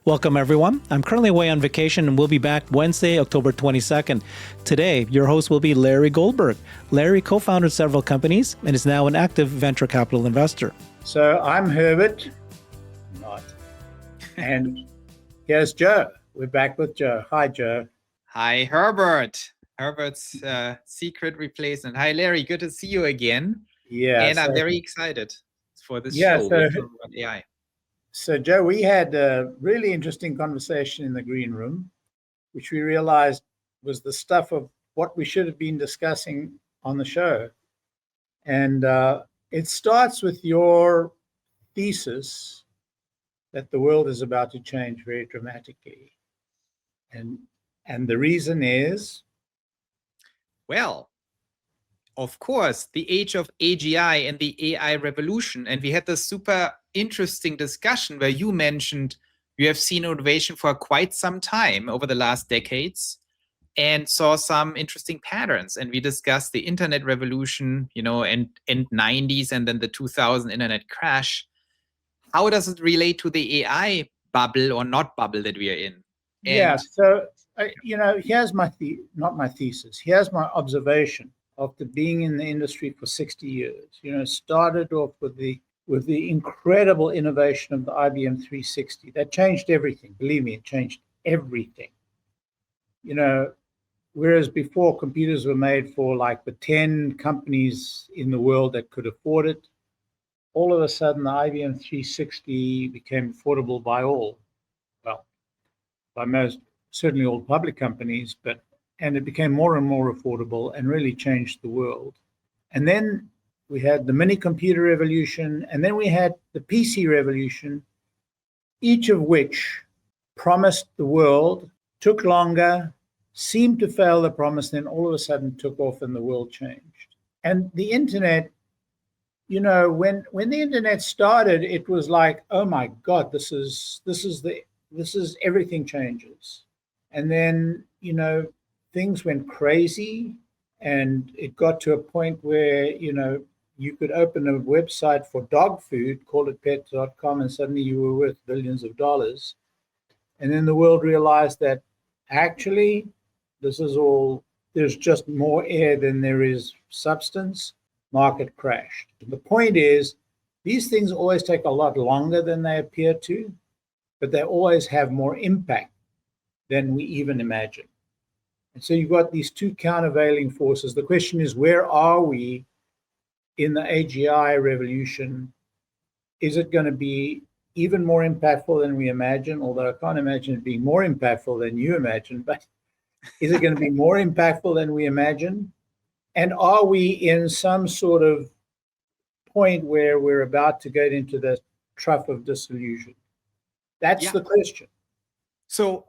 Welcome, everyone. I'm currently away on vacation and we'll be back Wednesday, October 22nd. Today, your host will be Larry Goldberg. Larry co-founded several companies and is now an active venture capital investor. So I'm Herbert, and here's Joe. We're back with Joe. Hi, Joe. Hi, Herbert. Herbert's secret replacement. Hi, Larry. Good to see you again. Yeah. And I'm very excited for this show about AI. So, Joe, we had a really interesting conversation in the green room, which we realized was the stuff of what we should have been discussing on the show. And it starts with your thesis that the world is about to change very dramatically. And the reason is? Well, of course, the age of AGI and the AI revolution. And we had this super interesting discussion where you mentioned you have seen innovation for quite some time over the last decades and saw some interesting patterns. And we discussed the internet revolution, and 90s and then the 2000 internet crash. How does it relate to the AI bubble or not bubble that we are in? So, here's my not my thesis. Here's my observation after being in the industry for 60 years. Started off with the incredible innovation of the IBM 360. That changed everything. Believe me, it changed everything. Whereas before computers were made for like the 10 companies in the world that could afford it, all of a sudden the IBM 360 became affordable by all. Well, by most, certainly all public companies, and it became more and more affordable and really changed the world. And then we had the mini computer revolution, and then we had the PC revolution, each of which promised the world, took longer, seemed to fail the promise, then all of a sudden took off and the world changed. And the internet, when the internet started, it was like, oh my God, this is everything changes. And then, things went crazy, and it got to a point where, you could open a website for dog food, call it pet.com, and suddenly you were worth billions of dollars. And then the world realized that actually there's just more air than there is substance. Market crashed. The point is, these things always take a lot longer than they appear to, but they always have more impact than we even imagine. And so you've got these two countervailing forces. The question is, where are we in the AGI revolution? Is it going to be even more impactful than we imagine? Although I can't imagine it being more impactful than you imagine, but is it going to be more impactful than we imagine? And are we in some sort of point where we're about to get into the trough of disillusion? That's the question. So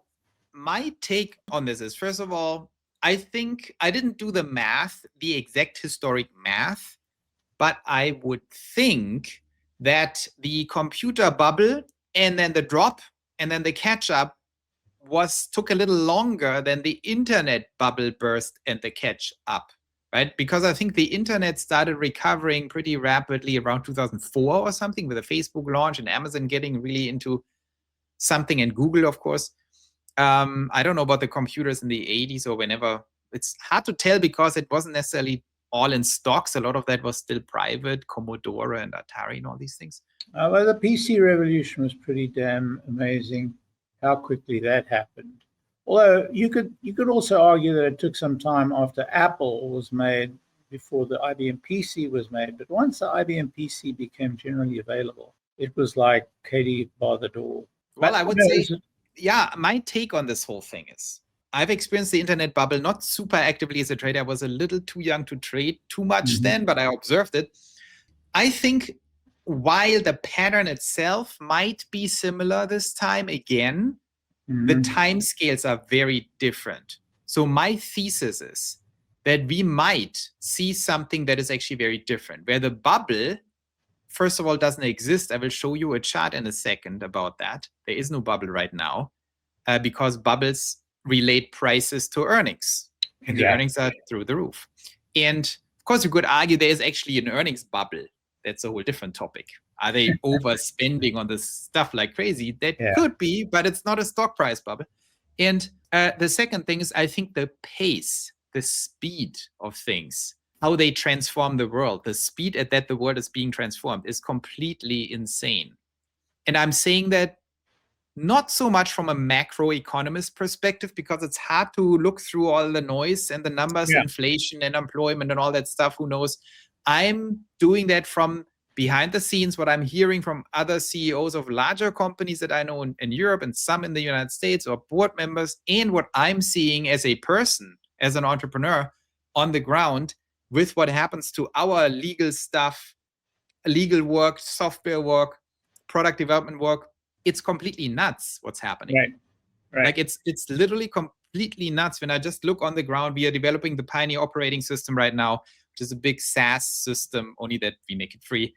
my take on this is, first of all, I think I didn't do the exact historic math, but I would think that the computer bubble and then the drop and then the catch up took a little longer than the internet bubble burst and the catch up, right? Because I think the internet started recovering pretty rapidly around 2004 or something, with the Facebook launch and Amazon getting really into something, and Google, of course. I don't know about the computers in the 80s or whenever. It's hard to tell because it wasn't necessarily all in stocks. A lot of that was still private, Commodore and Atari and all these things. Well, the PC revolution was pretty damn amazing, how quickly that happened. Although you could also argue that it took some time after Apple was made before the IBM PC was made. But once the IBM PC became generally available, it was like Katie bar the door. Well, I would say, my take on this whole thing is, I've experienced the internet bubble not super actively as a trader. I was a little too young to trade too much then, but I observed it. I think while the pattern itself might be similar this time again, the time scales are very different. So my thesis is that we might see something that is actually very different, where the bubble, first of all, doesn't exist. I will show you a chart in a second about that. There is no bubble right now because bubbles relate prices to earnings, and the earnings are through the roof. And of course, you could argue there is actually an earnings bubble. That's a whole different topic. Are they overspending on this stuff like crazy? That Yeah. could be, but it's not a stock price bubble. And the second thing is, I think the pace, the speed of things, how they transform the world, the speed at that the world is being transformed is completely insane. And I'm saying that not so much from a macroeconomist perspective, because it's hard to look through all the noise and the numbers, inflation and employment and all that stuff. Who knows? I'm doing that from behind the scenes, what I'm hearing from other CEOs of larger companies that I know in Europe and some in the United States, or board members, and what I'm seeing as a person, as an entrepreneur on the ground with what happens to our legal stuff, legal work, software work, product development work. It's completely nuts what's happening. Right. Like it's literally completely nuts. When I just look on the ground, we are developing the Pioneer operating system right now, which is a big SaaS system, only that we make it free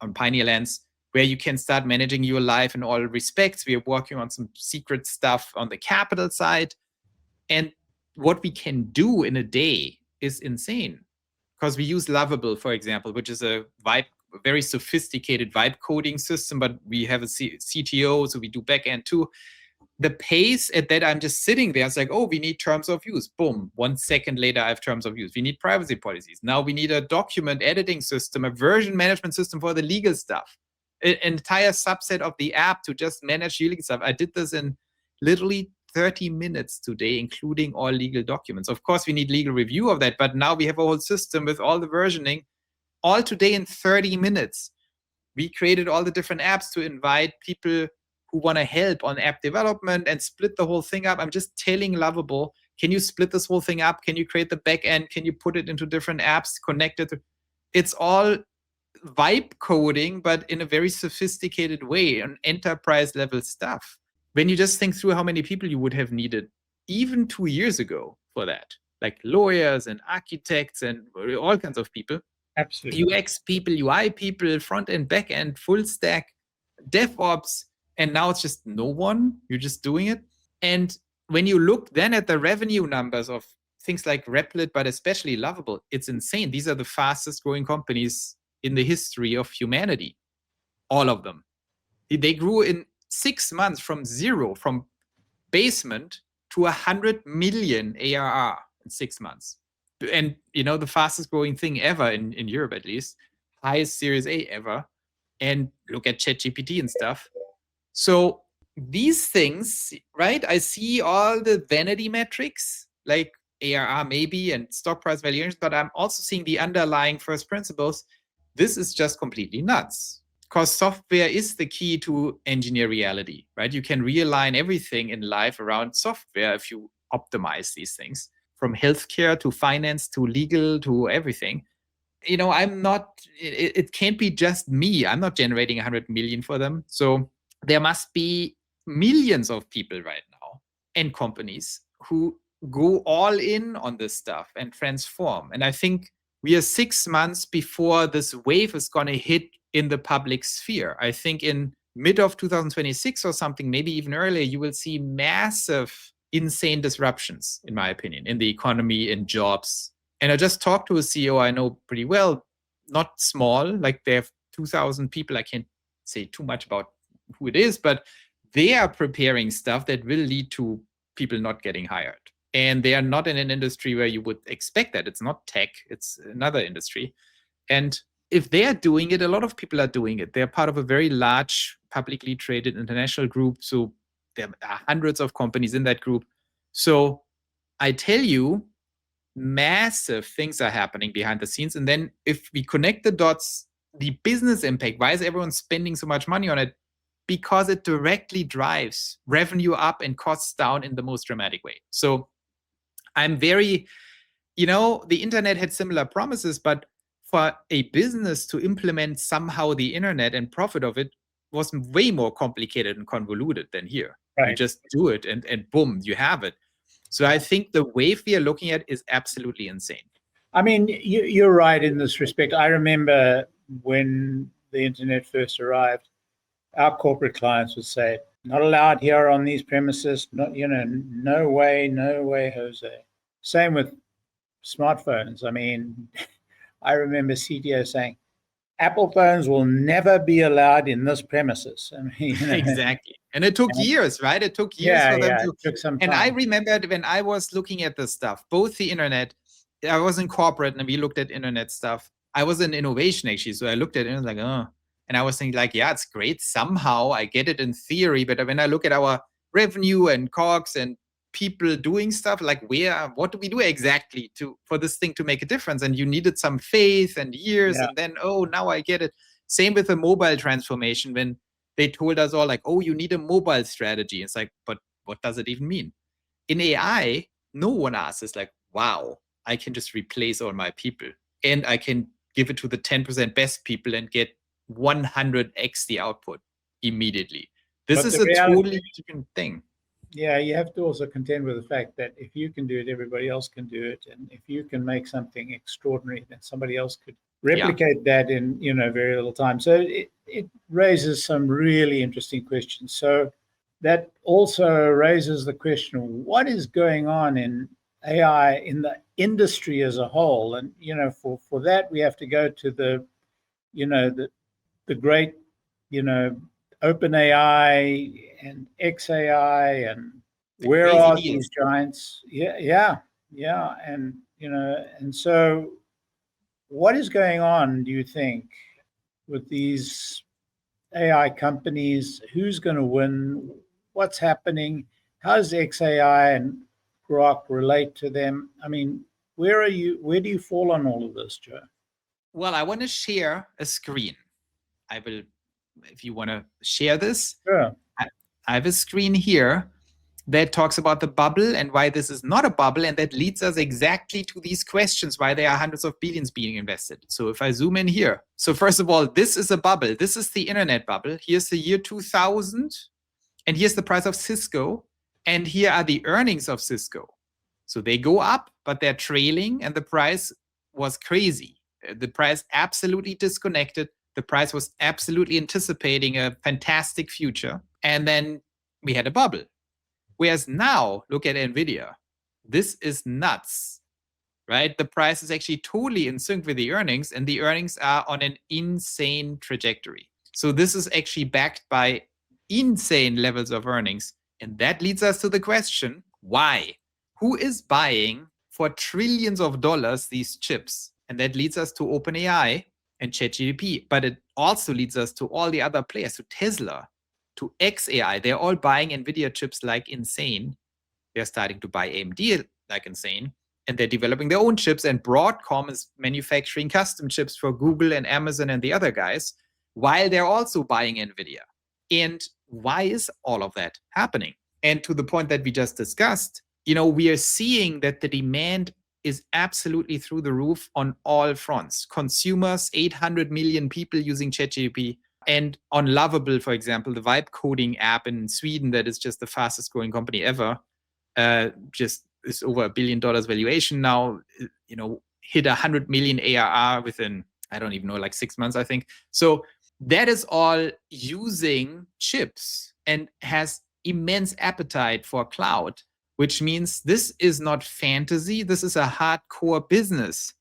on Pioneer lands, where you can start managing your life in all respects. We are working on some secret stuff on the capital side. And what we can do in a day is insane, because we use Lovable, for example, which is a very sophisticated vibe coding system, but we have a CTO, so we do backend too. The pace at that, I'm just sitting there. It's like, oh, we need terms of use. Boom. 1 second later, I have terms of use. We need privacy policies. Now we need a document editing system, a version management system for the legal stuff, an entire subset of the app to just manage legal stuff. I did this in literally 30 minutes today, including all legal documents. Of course, we need legal review of that, but now we have a whole system with all the versioning, all today in 30 minutes. We created all the different apps to invite people who want to help on app development and split the whole thing up. I'm just telling Lovable, can you split this whole thing up? Can you create the back end? Can you put it into different apps, connect it? It's all vibe coding, but in a very sophisticated way, on enterprise level stuff. When you just think through how many people you would have needed even 2 years ago for that, like lawyers and architects and all kinds of people. Absolutely. UX people, UI people, front end, back end, full stack, DevOps, and now it's just no one. You're just doing it. And when you look then at the revenue numbers of things like Replit, but especially Lovable, it's insane. These are the fastest growing companies in the history of humanity. All of them. They grew in 6 months from zero, from basement to 100 million ARR in 6 months. And the fastest growing thing ever in Europe, at least, highest Series A ever. And look at ChatGPT and stuff. So these things, right? I see all the vanity metrics like ARR maybe and stock price valuations, but I'm also seeing the underlying first principles. This is just completely nuts, because software is the key to engineer reality, right? You can realign everything in life around software if you optimize these things, from healthcare to finance to legal to everything. I'm not, it can't be just me. I'm not generating 100 million for them. So there must be millions of people right now and companies who go all in on this stuff and transform. And I think we are 6 months before this wave is going to hit in the public sphere. I think in mid of 2026 or something, maybe even earlier, you will see massive, insane disruptions, in my opinion, in the economy and jobs. And I just talked to a CEO I know pretty well, not small, like they have 2,000 people. I can't say too much about who it is, but they are preparing stuff that will lead to people not getting hired. And they are not in an industry where you would expect that. It's not tech, it's another industry. And if they are doing it, a lot of people are doing it. They're part of a very large, publicly traded international group. So there are hundreds of companies in that group. So I tell you, massive things are happening behind the scenes. And then if we connect the dots, the business impact, why is everyone spending so much money on it? Because it directly drives revenue up and costs down in the most dramatic way. So I'm very, the internet had similar promises, but for a business to implement somehow the internet and profit of it was way more complicated and convoluted than here. Right. You just do it and boom, you have it. So I think the wave we are looking at is absolutely insane. I mean, you're right in this respect. I remember when the internet first arrived, our corporate clients would say, not allowed here on these premises, not, no way, Jose. Same with smartphones. I mean, I remember CTO saying, Apple phones will never be allowed in this premises. I mean, Exactly. And it took years, right? It took years for them to. It took some And time. I remembered when I was looking at this stuff, both the internet, I was in corporate and we looked at internet stuff. I was in innovation actually. So I looked at it and was like, oh. And I was thinking like, yeah, it's great. Somehow I get it in theory. But when I look at our revenue and COGS and people doing stuff, like what do we do exactly for this thing to make a difference? And you needed some faith and years. And then, oh, now I get it. Same with the mobile transformation when they told us all like, oh, you need a mobile strategy. It's like, but what does it even mean? In AI, no one asks, it's like, wow, I can just replace all my people and I can give it to the 10% best people and get 100x the output immediately. This is a totally different thing. Yeah, you have to also contend with the fact that if you can do it, everybody else can do it. And if you can make something extraordinary, then somebody else could replicate that in, very little time. So it raises some really interesting questions. So that also raises the question, what is going on in AI in the industry as a whole? And, for that, we have to go to the great, OpenAI and XAI and where are these giants? Yeah. And, and so what is going on, do you think, with these AI companies? Who's going to win? What's happening? How does XAI and Grok relate to them? I mean, where do you fall on all of this, Joe? Well, I want to share a screen. I will, if you want to share this. Sure. I have a screen here that talks about the bubble and why this is not a bubble. And that leads us exactly to these questions, why there are hundreds of billions being invested. So if I zoom in here. So first of all, this is a bubble. This is the internet bubble. Here's the year 2000. And here's the price of Cisco. And here are the earnings of Cisco. So they go up, but they're trailing. And the price was crazy. The price absolutely disconnected. The price was absolutely anticipating a fantastic future. And then we had a bubble. Whereas now, look at Nvidia. This is nuts, right? The price is actually totally in sync with the earnings, and the earnings are on an insane trajectory. So this is actually backed by insane levels of earnings. And that leads us to the question, why? Who is buying for trillions of dollars these chips? And that leads us to OpenAI and ChatGPT. But it also leads us to all the other players, to Tesla, to XAI. They're all buying Nvidia chips like insane. They're starting to buy AMD like insane. And they're developing their own chips. And Broadcom is manufacturing custom chips for Google and Amazon and the other guys, while they're also buying Nvidia. And why is all of that happening? And to the point that we just discussed, we are seeing that the demand is absolutely through the roof on all fronts. Consumers, 800 million people using ChatGPT. And on Lovable, for example, the vibe coding app in Sweden that is just the fastest growing company ever, just is over $1 billion valuation now, hit 100 million ARR within, I don't even know, like 6 months, I think. So that is all using chips and has immense appetite for cloud, which means this is not fantasy. This is a hardcore business.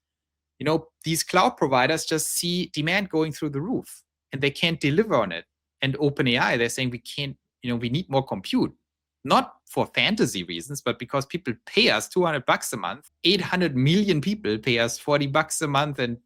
These cloud providers just see demand going through the roof and they can't deliver on it. And OpenAI, they're saying we can't, we need more compute, not for fantasy reasons, but because people pay us $200 a month. 800 million people pay us $40 a month and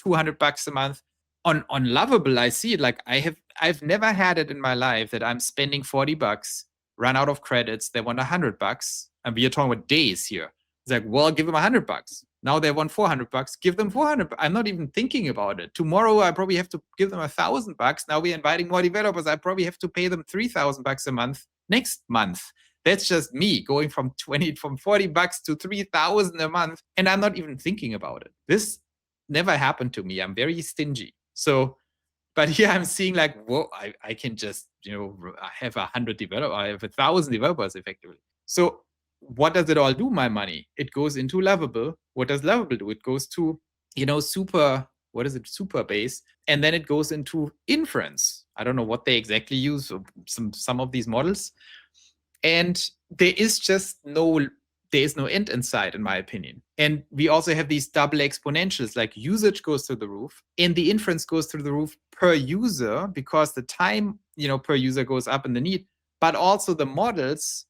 $200 a month. On Lovable, I see it like I've never had it in my life that I'm spending $40, run out of credits, they want $100, and we are talking about days here. It's like, well, give them $100. Now they want $400, give them $400. I'm not even thinking about it. Tomorrow I probably have to give them $1,000. Now we're inviting more developers. I probably have to pay them $3,000 a month next month. That's just me going from $40 to $3,000 a month, and I'm not even thinking about it. This never happened to me. I'm very stingy. So, but here I'm seeing like, whoa, I can just, I have 100 developers, I have 1,000 developers effectively. So what does it all do, my money? It goes into Lovable. What does Lovable do? It goes to, super base. And then it goes into inference. I don't know what they exactly use, some of these models. And there is just no there is no end in sight, in my opinion. And we also have these double exponentials, like usage goes through the roof and the inference goes through the roof per user because the time, per user goes up in the need, but also the models,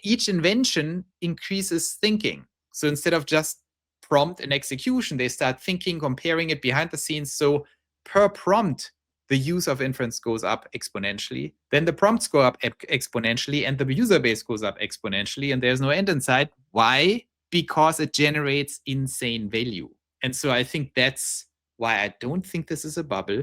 each invention increases thinking. So instead of just prompt and execution, they start thinking, comparing it behind the scenes. So per prompt, the use of inference goes up exponentially. Then the prompts go up exponentially and the user base goes up exponentially. And there's no end in sight. Why? Because it generates insane value. And so I think that's why I don't think this is a bubble.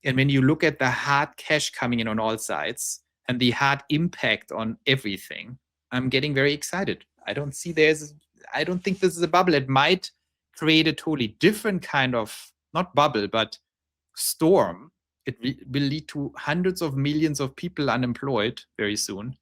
And when you look at the hard cash coming in on all sides and the hard impact on everything, I'm getting very excited. I don't think this is a bubble. It might create a totally different kind of, not bubble, but storm. It will lead to hundreds of millions of people unemployed very soon.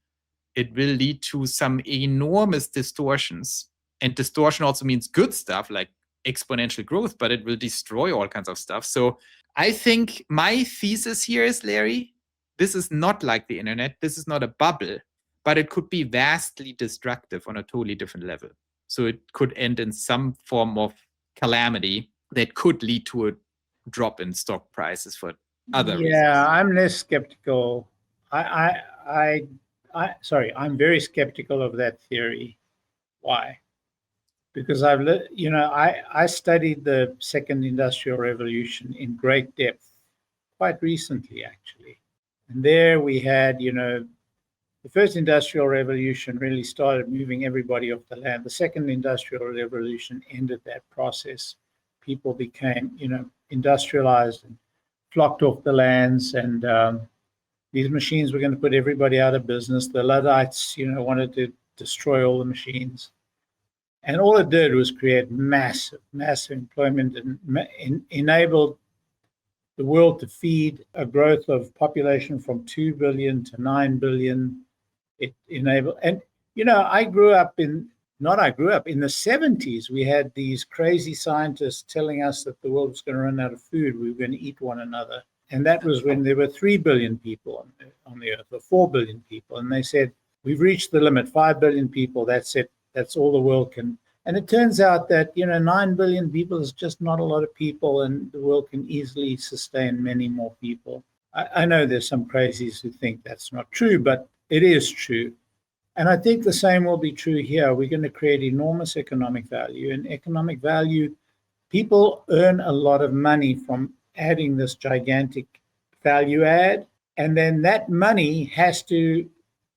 It will lead to some enormous distortions. And distortion also means good stuff like exponential growth, but it will destroy all kinds of stuff. So I think my thesis here is, Larry, this is not like the internet. This is not a bubble, but it could be vastly destructive on a totally different level. So it could end in some form of calamity that could lead to a drop in stock prices for other reasons. Yeah, I'm less skeptical. I'm very skeptical of that theory. Why? Because I studied the second industrial revolution in great depth quite recently, actually. And there we had, the first industrial revolution really started moving everybody off the land. The second industrial revolution ended that process. People became, industrialized and flocked off the lands, and these machines were going to put everybody out of business. The Luddites, wanted to destroy all the machines. And all it did was create massive employment and enabled the world to feed a growth of population from 2 billion to 9 billion. It enabled, and, I grew up in the 70s. We had these crazy scientists telling us that the world was going to run out of food. We were going to eat one another. And that was when there were 3 billion people on the earth, or 4 billion people. And they said, we've reached the limit, 5 billion people, that's it. That's all the world can. And it turns out that, 9 billion people is just not a lot of people, and the world can easily sustain many more people. I know there's some crazies who think that's not true, but it is true. And I think the same will be true here. We're going to create enormous economic value. And economic value, people earn a lot of money from adding this gigantic value add. And then that money has to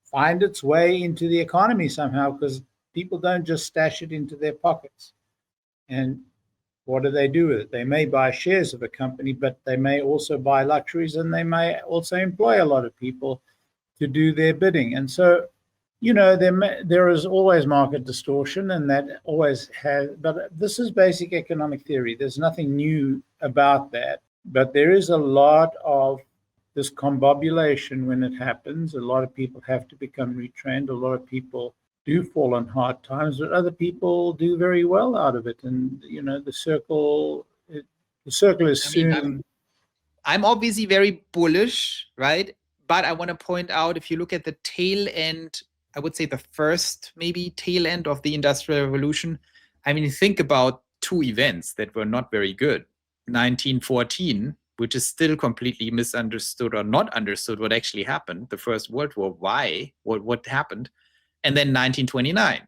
find its way into the economy somehow, because people don't just stash it into their pockets. And what do they do with it? They may buy shares of a company, but they may also buy luxuries, and they may also employ a lot of people to do their bidding. And so, there is always market distortion, and that always has, but this is basic economic theory. There's nothing new about that, but there is a lot of this combobulation when it happens. A lot of people have to become retrained. A lot of people do fall on hard times, but other people do very well out of it. And, the circle is soon. I'm obviously very bullish, right? But I want to point out, if you look at the tail end, I would say the first maybe tail end of the Industrial Revolution, think about two events that were not very good. 1914, which is still completely misunderstood or not understood what actually happened, the First World War, why, what happened. And then 1929,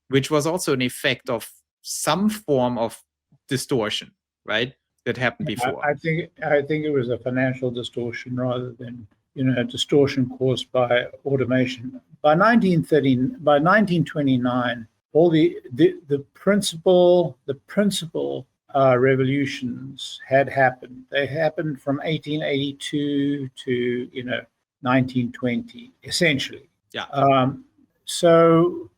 which was also an effect of some form of distortion, right? That happened before. I think it was a financial distortion rather than, a distortion caused by automation. By 1929, all the principal revolutions had happened. They happened from 1882 to 1920, essentially. Yeah. So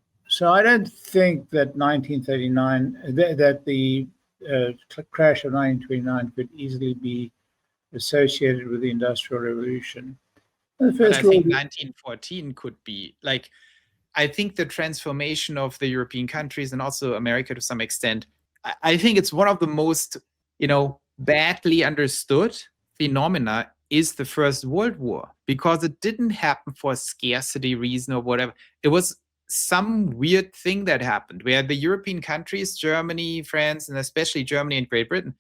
I don't think that 1939 that the crash of 1929 could easily be associated with the Industrial Revolution. But I think 1914 could be, like, I think the transformation of the European countries and also America to some extent, I think it's one of the most, badly understood phenomena is the First World War, because it didn't happen for a scarcity reason or whatever. It was some weird thing that happened where the European countries, Germany, France, and especially Germany and Great Britain,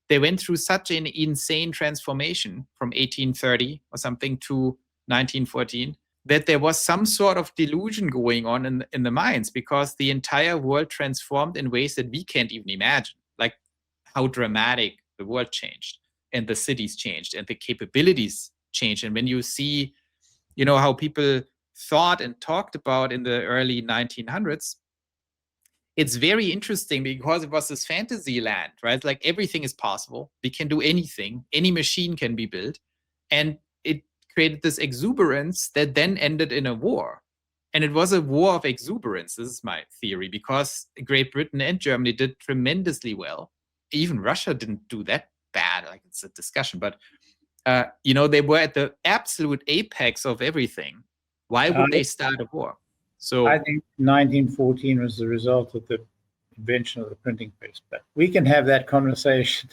they went through such an insane transformation from 1830 or something to 1914 that there was some sort of delusion going on in the minds, because the entire world transformed in ways that we can't even imagine, like how dramatic the world changed and the cities changed and the capabilities changed. And when you see, how people thought and talked about in the early 1900s, it's very interesting because it was this fantasy land, right? Like everything is possible. We can do anything. Any machine can be built. And it created this exuberance that then ended in a war. And it was a war of exuberance. This is my theory, because Great Britain and Germany did tremendously well. Even Russia didn't do that bad. Like, it's a discussion, but they were at the absolute apex of everything. Why would they start a war? So I think 1914 was the result of the invention of the printing press, but we can have that conversation.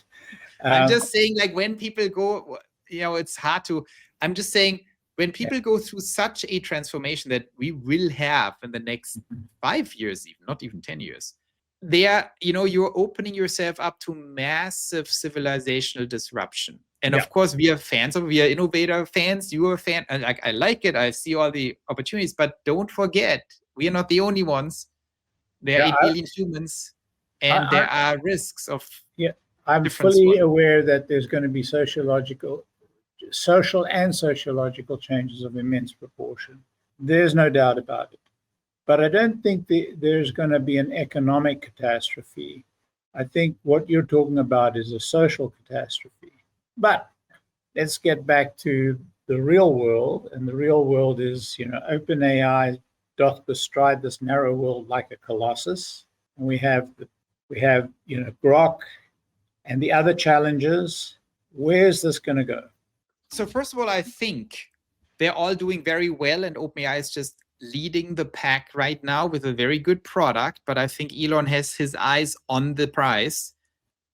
I'm just saying, like, when people go, it's hard to, I'm just saying, when people go through such a transformation that we will have in the next 5 years, even not even 10 years, you're opening yourself up to massive civilizational disruption. And of course, we are innovator fans. You are a fan. I like it. I see all the opportunities, but don't forget, we are not the only ones. There are 8 billion humans, and there are risks of. Yeah, I'm fully aware that there's going to be social and sociological changes of immense proportion. There's no doubt about it. But I don't think there's going to be an economic catastrophe. I think what you're talking about is a social catastrophe. But let's get back to the real world. And the real world is, OpenAI doth bestride this narrow world like a colossus. And we have Grok and the other challenges. Where's this going to go? So first of all, I think they're all doing very well, and OpenAI is just leading the pack right now with a very good product. But I think Elon has his eyes on the prize.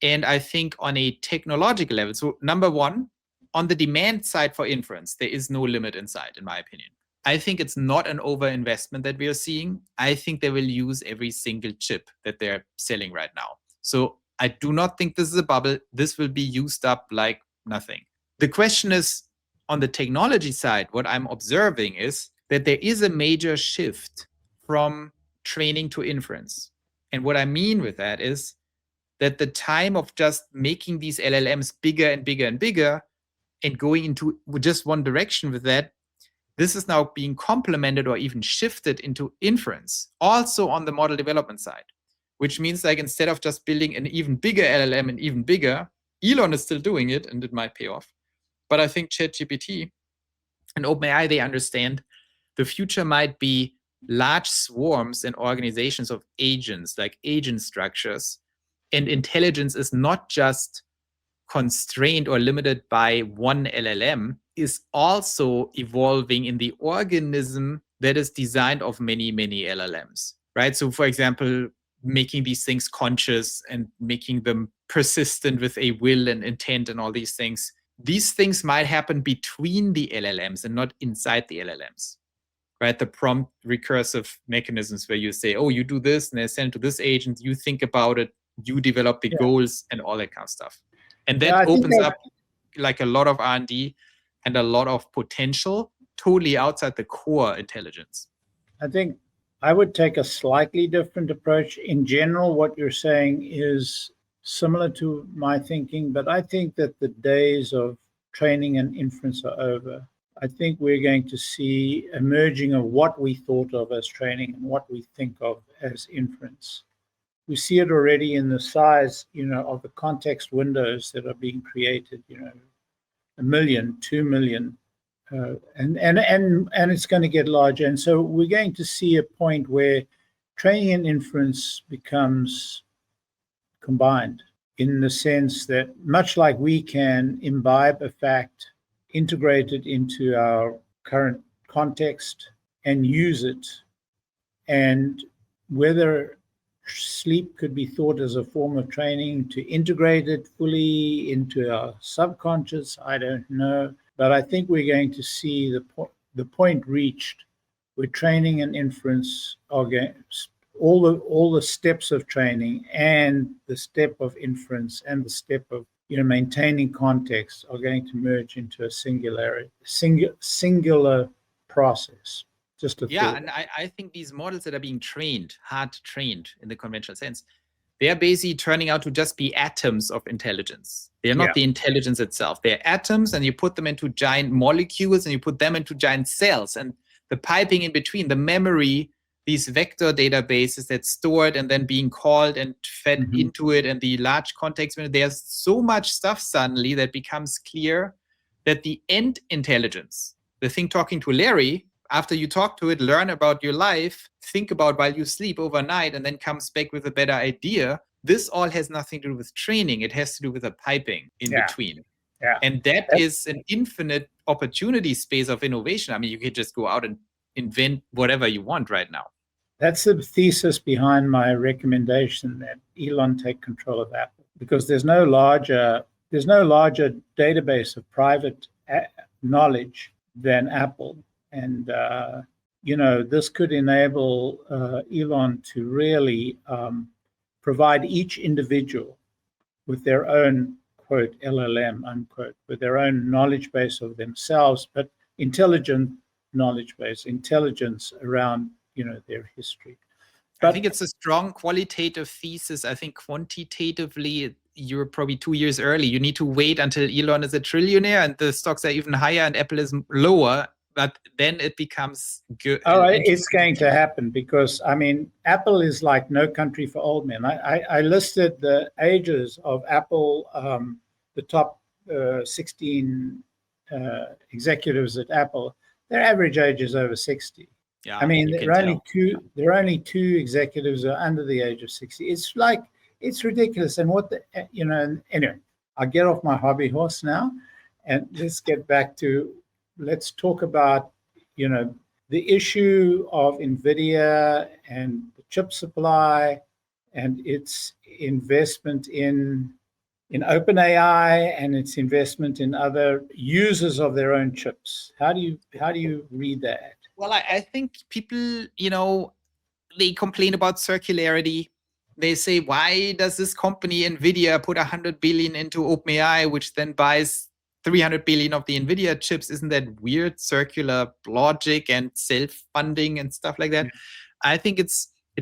And I think on a technological level, so number one, on the demand side for inference, there is no limit in sight, in my opinion. I think it's not an overinvestment that we are seeing. I think they will use every single chip that they're selling right now. So I do not think this is a bubble. This will be used up like nothing. The question is, on the technology side, what I'm observing is that there is a major shift from training to inference. And what I mean with that is that the time of just making these LLMs bigger and bigger and bigger and going into just one direction with that, this is now being complemented or even shifted into inference, also on the model development side, which means, like, instead of just building an even bigger LLM and even bigger, Elon is still doing it and it might pay off. But I think ChatGPT and OpenAI, they understand the future might be large swarms and organizations of agents, like agent structures. And intelligence is not just constrained or limited by one LLM, is also evolving in the organism that is designed of many, many LLMs, right? So for example, making these things conscious and making them persistent with a will and intent and all these things. These things might happen between the LLMs and not inside the LLMs. Right, the prompt recursive mechanisms where you say, oh, you do this, and they send to this agent, you think about it, you develop the goals and all that kind of stuff. And that opens up like a lot of R&D and a lot of potential totally outside the core intelligence. I think I would take a slightly different approach. In general, what you're saying is similar to my thinking, but I think that the days of training and inference are over. I think we're going to see a merging of what we thought of as training and what we think of as inference. We see it already in the size, of the context windows that are being created, 1 million, 2 million, and it's going to get larger. And so we're going to see a point where training and inference becomes combined, in the sense that much like we can imbibe a fact, integrate it into our current context and use it. And whether sleep could be thought as a form of training to integrate it fully into our subconscious, I don't know. But I think we're going to see the point reached where training and inference are going, all the steps of training and the step of inference and the step of maintaining context are going to merge into a singular process. Just a thought. And I think these models that are being hard trained in the conventional sense, they are basically turning out to just be atoms of intelligence. They are not the intelligence itself. They're atoms, and you put them into giant molecules, and you put them into giant cells. And the piping in between, the memory, these vector databases that's stored and then being called and fed into it, and the large context, there's so much stuff suddenly that becomes clear that the end intelligence, the thing talking to Larry, after you talk to it, learn about your life, think about while you sleep overnight, and then comes back with a better idea. This all has nothing to do with training. It has to do with a piping in between. And that is an infinite opportunity space of innovation. I mean, you could just go out and invent whatever you want right now. That's the thesis behind my recommendation that Elon take control of Apple, because there's no larger database of private knowledge than Apple. And, this could enable Elon to really provide each individual with their own, quote, LLM, unquote, with their own knowledge base of themselves, but intelligent knowledge base, intelligence around, their history. But I think it's a strong qualitative thesis. I think quantitatively, you're probably 2 years early. You need to wait until Elon is a trillionaire and the stocks are even higher and Apple is lower. But then it becomes good. Oh, it's going to happen, because, Apple is like no country for old men. I listed the ages of Apple, the top 16 executives at Apple. Their average age is over 60. Yeah, there are only two executives who are under the age of 60. It's ridiculous. And anyway, I'll get off my hobby horse now, and let's get back to. Let's talk about, the issue of Nvidia and the chip supply and its investment in OpenAI and its investment in other users of their own chips. How do you read that? Well, I think people, they complain about circularity. They say, why does this company Nvidia put 100 billion into OpenAI, which then buys 300 billion of the Nvidia chips? Isn't that weird circular logic and self-funding and stuff like that? Yeah. I think it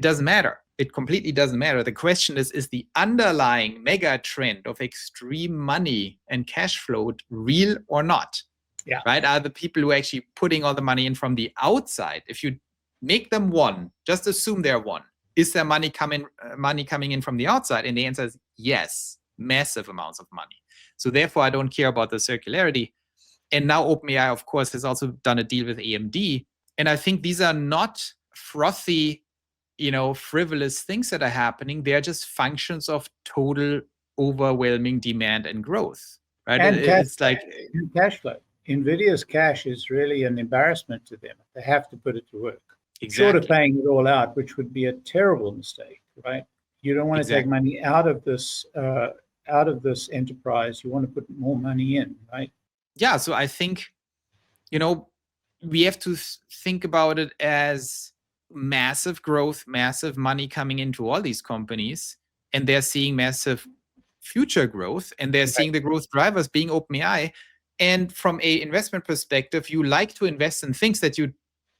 doesn't matter. It completely doesn't matter. The question is the underlying mega trend of extreme money and cash flow real or not? Yeah. Right? Are the people who are actually putting all the money in from the outside? If you make them one, just assume they're one. Is there money coming in from the outside? And the answer is yes, massive amounts of money. So therefore, I don't care about the circularity. And now OpenAI, of course, has also done a deal with AMD. And I think these are not frothy, frivolous things that are happening. They are just functions of total overwhelming demand and growth. Right? And it's like cash flow. Nvidia's cash is really an embarrassment to them. They have to put it to work. Exactly. Short of paying it all out, which would be a terrible mistake, right? You don't want to take money out of this enterprise. You want to put more money in, right? Yeah. So I think, we have to think about it as massive growth, massive money coming into all these companies, and they're seeing massive future growth, and they're seeing the growth drivers being OpenAI. And from a investment perspective, you like to invest in things that you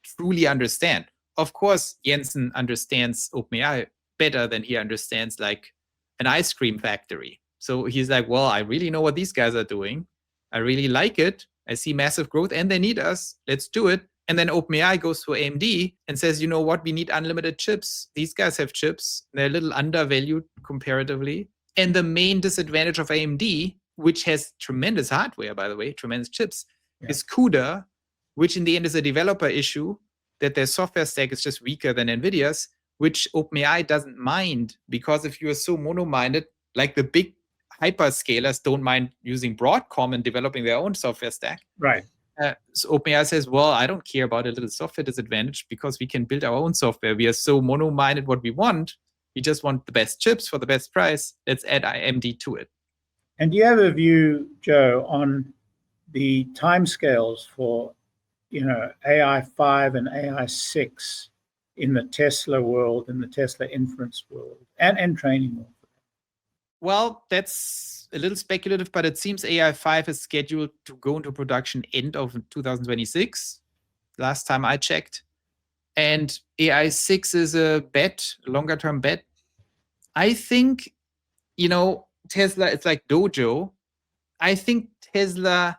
truly understand. Of course, Jensen understands OpenAI better than he understands like an ice cream factory. So he's like, well, I really know what these guys are doing. I really like it. I see massive growth and they need us. Let's do it. And then OpenAI goes to AMD and says, you know what? We need unlimited chips. These guys have chips. They're a little undervalued comparatively. And the main disadvantage of AMD, which has tremendous hardware, by the way, tremendous chips, is CUDA, which in the end is a developer issue, that their software stack is just weaker than NVIDIA's, which OpenAI doesn't mind, because if you are so mono-minded, like the big hyperscalers don't mind using Broadcom and developing their own software stack. Right. So OpenAI says, well, I don't care about a little software disadvantage because we can build our own software. We are so mono-minded what we want. We just want the best chips for the best price. Let's add AMD to it. And do you have a view, Joe, on the timescales for AI 5 and AI 6 in the Tesla world, in the Tesla inference world, and training world? Well, that's a little speculative, but it seems AI 5 is scheduled to go into production end of 2026, last time I checked. And AI 6 is a bet, a longer term bet. I think, Tesla, it's like Dojo. I think Tesla,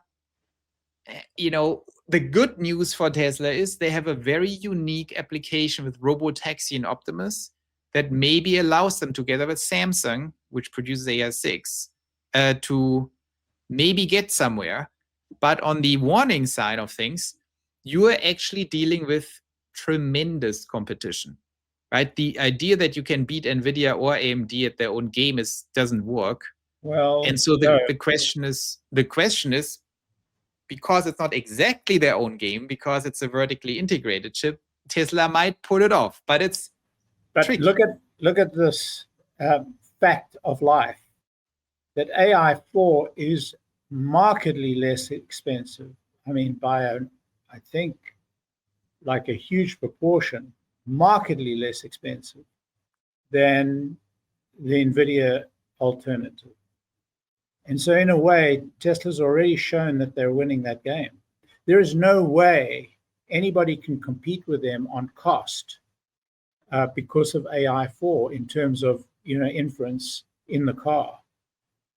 the good news for Tesla is they have a very unique application with Robotaxi and Optimus that maybe allows them, together with Samsung, which produces AI 6, to maybe get somewhere. But on the warning side of things, you are actually dealing with tremendous competition, right? The idea that you can beat Nvidia or AMD at their own game doesn't work. Well, and so the question is, because it's not exactly their own game, because it's a vertically integrated chip, Tesla might pull it off, but it's tricky. Look at this fact of life, that AI 4 is markedly less expensive. I mean, by I think like a huge proportion, markedly less expensive than the Nvidia alternative. And so in a way, Tesla's already shown that they're winning that game. There is no way anybody can compete with them on cost because of AI 4 in terms of inference in the car.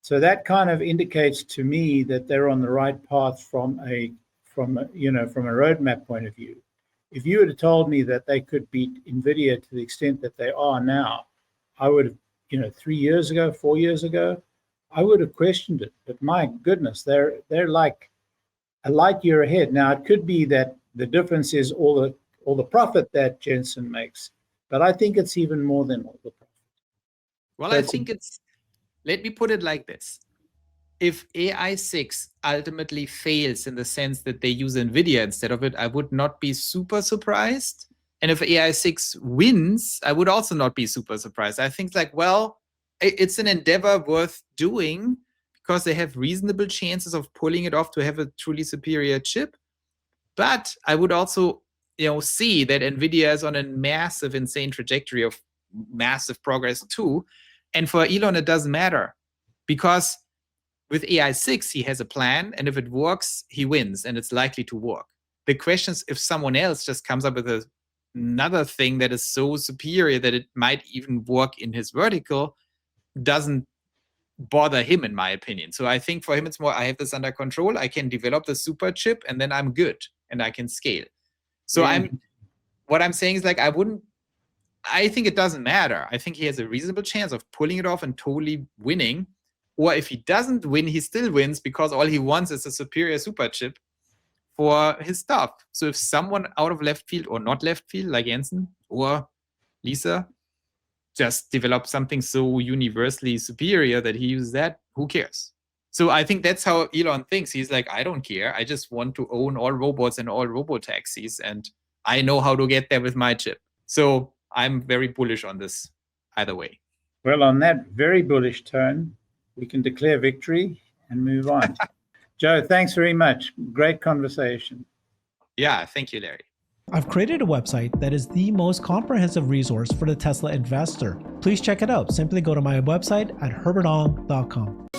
So that kind of indicates to me that they're on the right path from a roadmap point of view. If you had told me that they could beat Nvidia to the extent that they are now, I would have, 3 years ago, 4 years ago, I would have questioned it. But my goodness, they're like a light year ahead. Now it could be that the difference is all the profit that Jensen makes, but I think it's even more than all the profit. Well, I think let me put it like this. If AI 6 ultimately fails in the sense that they use Nvidia instead of it, I would not be super surprised. And if AI 6 wins, I would also not be super surprised. I think it's an endeavor worth doing because they have reasonable chances of pulling it off to have a truly superior chip. But I would also, see that Nvidia is on a massive, insane trajectory of massive progress too. And for Elon, it doesn't matter because with AI 6, he has a plan, and if it works, he wins, and it's likely to work. The question is if someone else just comes up with another thing that is so superior that it might even work in his vertical, doesn't bother him, in my opinion. So I think for him, it's more, I have this under control, I can develop the super chip, and then I'm good, and I can scale. So what I'm saying is I think it doesn't matter. I think he has a reasonable chance of pulling it off and totally winning. Or if he doesn't win, he still wins because all he wants is a superior super chip for his stuff. So if someone out of left field or not left field, like Jensen or Lisa, just develop something so universally superior that he uses that, who cares? So I think that's how Elon thinks. He's like, I don't care. I just want to own all robots and all robotaxis, and I know how to get there with my chip. So I'm very bullish on this either way. Well, on that very bullish tone, we can declare victory and move on. Joe, thanks very much. Great conversation. Yeah, thank you, Larry. I've created a website that is the most comprehensive resource for the Tesla investor. Please check it out. Simply go to my website at herbertong.com.